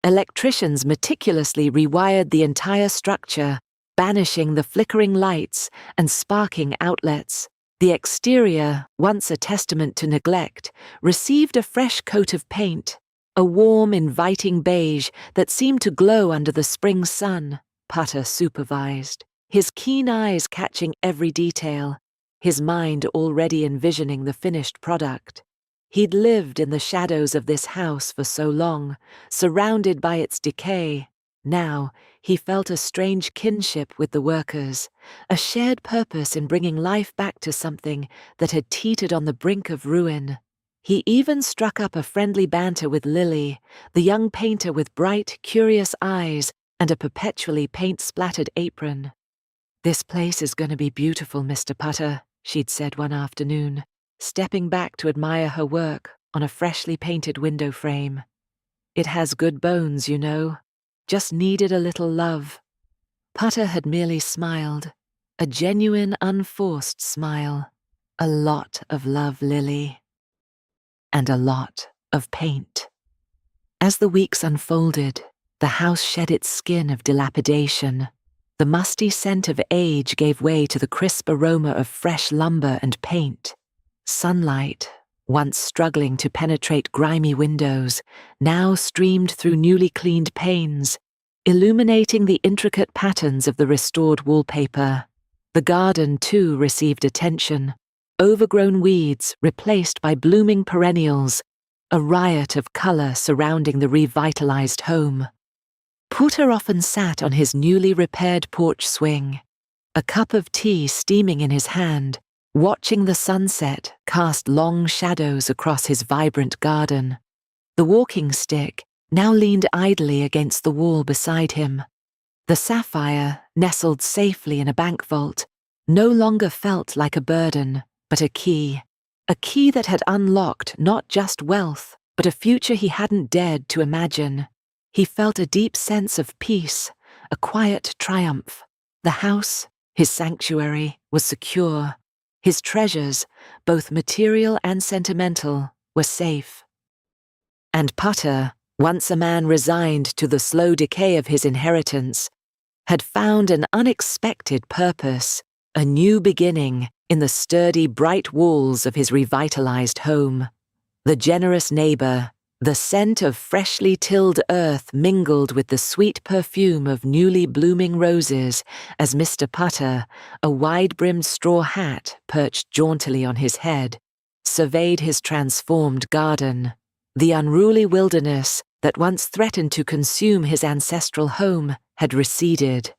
Electricians meticulously rewired the entire structure, banishing the flickering lights and sparking outlets. The exterior, once a testament to neglect, received a fresh coat of paint, a warm, inviting beige that seemed to glow under the spring sun, Putter supervised, his keen eyes catching every detail, his mind already envisioning the finished product. He'd lived in the shadows of this house for so long, surrounded by its decay. Now, he felt a strange kinship with the workers, a shared purpose in bringing life back to something that had teetered on the brink of ruin. He even struck up a friendly banter with Lily, the young painter with bright, curious eyes and a perpetually paint-splattered apron. "This place is going to be beautiful, Mr. Putter," she'd said one afternoon, stepping back to admire her work on a freshly painted window frame. "It has good bones, you know. Just needed a little love." Putter had merely smiled, a genuine, unforced smile. "A lot of love, Lily. And a lot of paint." As the weeks unfolded, the house shed its skin of dilapidation. The musty scent of age gave way to the crisp aroma of fresh lumber and paint. Sunlight, once struggling to penetrate grimy windows, now streamed through newly cleaned panes, illuminating the intricate patterns of the restored wallpaper. The garden, too, received attention. Overgrown weeds replaced by blooming perennials, a riot of colour surrounding the revitalized home. Putter often sat on his newly repaired porch swing, a cup of tea steaming in his hand, watching the sunset cast long shadows across his vibrant garden. The walking stick now leaned idly against the wall beside him. The sapphire, nestled safely in a bank vault, no longer felt like a burden, but a key that had unlocked not just wealth, but a future he hadn't dared to imagine. He felt a deep sense of peace, a quiet triumph. The house, his sanctuary, was secure. His treasures, both material and sentimental, were safe. And Putter, once a man resigned to the slow decay of his inheritance, had found an unexpected purpose, a new beginning in the sturdy, bright walls of his revitalized home. The generous neighbor, the scent of freshly tilled earth mingled with the sweet perfume of newly blooming roses as Mr. Putter, a wide-brimmed straw hat perched jauntily on his head, surveyed his transformed garden. The unruly wilderness that once threatened to consume his ancestral home had receded,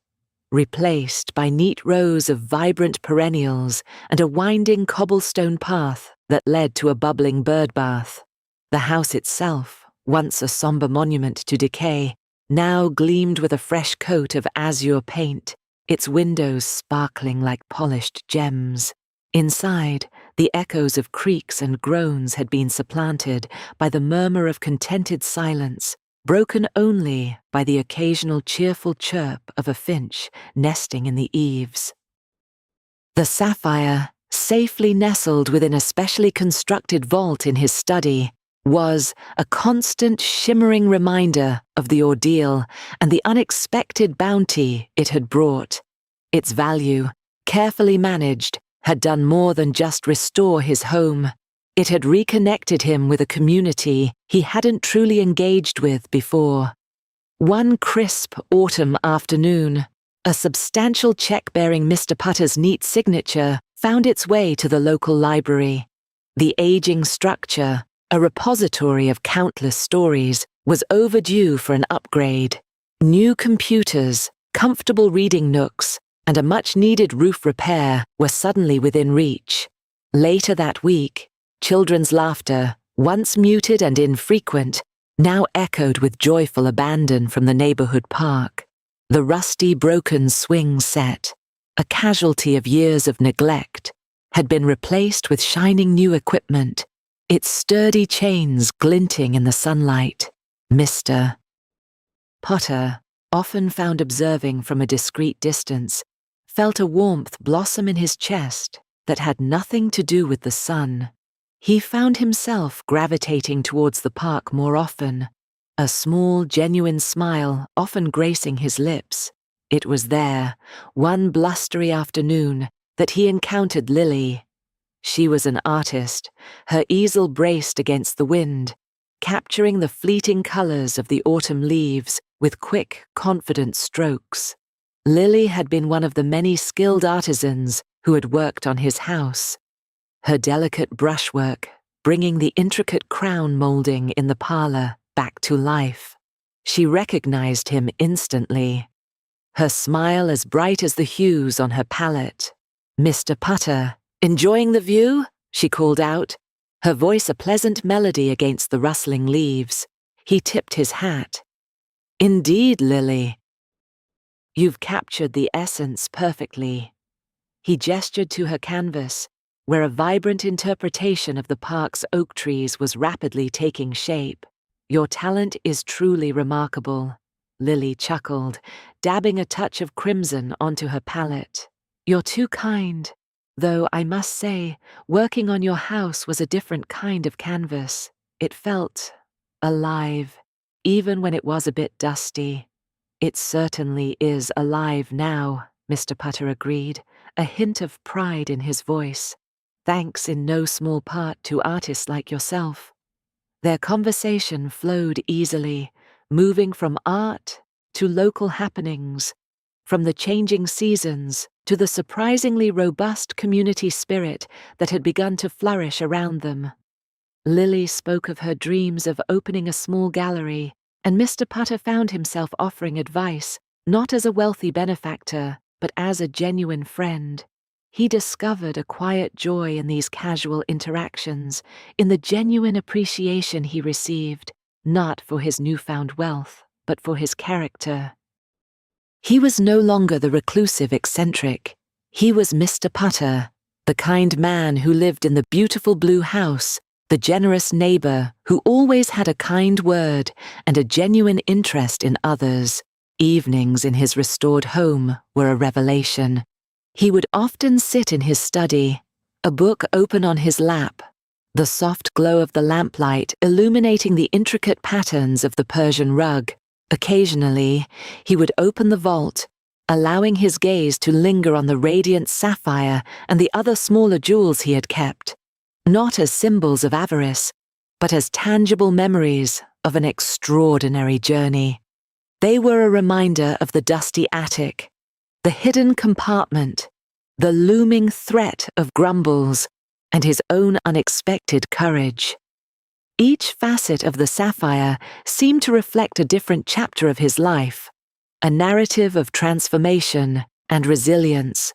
replaced by neat rows of vibrant perennials and a winding cobblestone path that led to a bubbling bird bath. The house itself, once a somber monument to decay, now gleamed with a fresh coat of azure paint, its windows sparkling like polished gems. Inside, the echoes of creaks and groans had been supplanted by the murmur of contented silence, broken only by the occasional cheerful chirp of a finch nesting in the eaves. The sapphire, safely nestled within a specially constructed vault in his study, was a constant shimmering reminder of the ordeal and the unexpected bounty it had brought. Its value, carefully managed, had done more than just restore his home. It had reconnected him with a community he hadn't truly engaged with before. One crisp autumn afternoon, a substantial check bearing Mr. Putter's neat signature found its way to the local library. The aging structure, a repository of countless stories, was overdue for an upgrade. New computers, comfortable reading nooks, and a much-needed roof repair were suddenly within reach. Later that week, children's laughter, once muted and infrequent, now echoed with joyful abandon from the neighborhood park. The rusty, broken swing set, a casualty of years of neglect, had been replaced with shining new equipment, its sturdy chains glinting in the sunlight. Mr. Putter, often found observing from a discreet distance, felt a warmth blossom in his chest that had nothing to do with the sun. He found himself gravitating towards the park more often, a small, genuine smile often gracing his lips. It was there, one blustery afternoon, that he encountered Lily. She was an artist, her easel braced against the wind, capturing the fleeting colors of the autumn leaves with quick, confident strokes. Lily had been one of the many skilled artisans who had worked on his house. Her delicate brushwork, bringing the intricate crown molding in the parlor back to life. She recognized him instantly, her smile as bright as the hues on her palette. "Mr. Putter, enjoying the view?" she called out, her voice a pleasant melody against the rustling leaves. He tipped his hat. "Indeed, Lily. You've captured the essence perfectly." He gestured to her canvas, where a vibrant interpretation of the park's oak trees was rapidly taking shape. "Your talent is truly remarkable," Lily chuckled, dabbing a touch of crimson onto her palette. "You're too kind, though I must say, working on your house was a different kind of canvas. It felt alive, even when it was a bit dusty." "It certainly is alive now," Mr. Putter agreed, a hint of pride in his voice. "Thanks in no small part to artists like yourself." Their conversation flowed easily, moving from art to local happenings, from the changing seasons to the surprisingly robust community spirit that had begun to flourish around them. Lily spoke of her dreams of opening a small gallery, and Mr. Putter found himself offering advice, not as a wealthy benefactor, but as a genuine friend. He discovered a quiet joy in these casual interactions, in the genuine appreciation he received, not for his newfound wealth, but for his character. He was no longer the reclusive eccentric. He was Mr. Putter, the kind man who lived in the beautiful blue house, the generous neighbor who always had a kind word and a genuine interest in others. Evenings in his restored home were a revelation. He would often sit in his study, a book open on his lap, the soft glow of the lamplight illuminating the intricate patterns of the Persian rug. Occasionally, he would open the vault, allowing his gaze to linger on the radiant sapphire and the other smaller jewels he had kept, not as symbols of avarice, but as tangible memories of an extraordinary journey. They were a reminder of the dusty attic, the hidden compartment, the looming threat of grumbles, and his own unexpected courage. Each facet of the sapphire seemed to reflect a different chapter of his life, a narrative of transformation and resilience.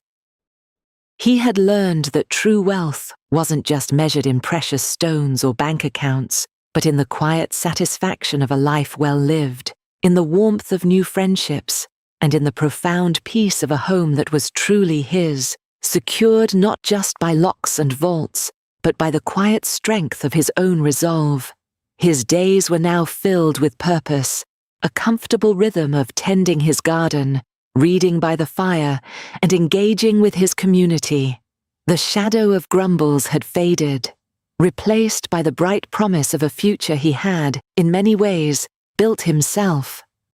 He had learned that true wealth wasn't just measured in precious stones or bank accounts, but in the quiet satisfaction of a life well lived, in the warmth of new friendships, and in the profound peace of a home that was truly his, secured not just by locks and vaults, but by the quiet strength of his own resolve. His days were now filled with purpose, a comfortable rhythm of tending his garden, reading by the fire, and engaging with his community. The shadow of grumbles had faded, replaced by the bright promise of a future he had, in many ways, built himself.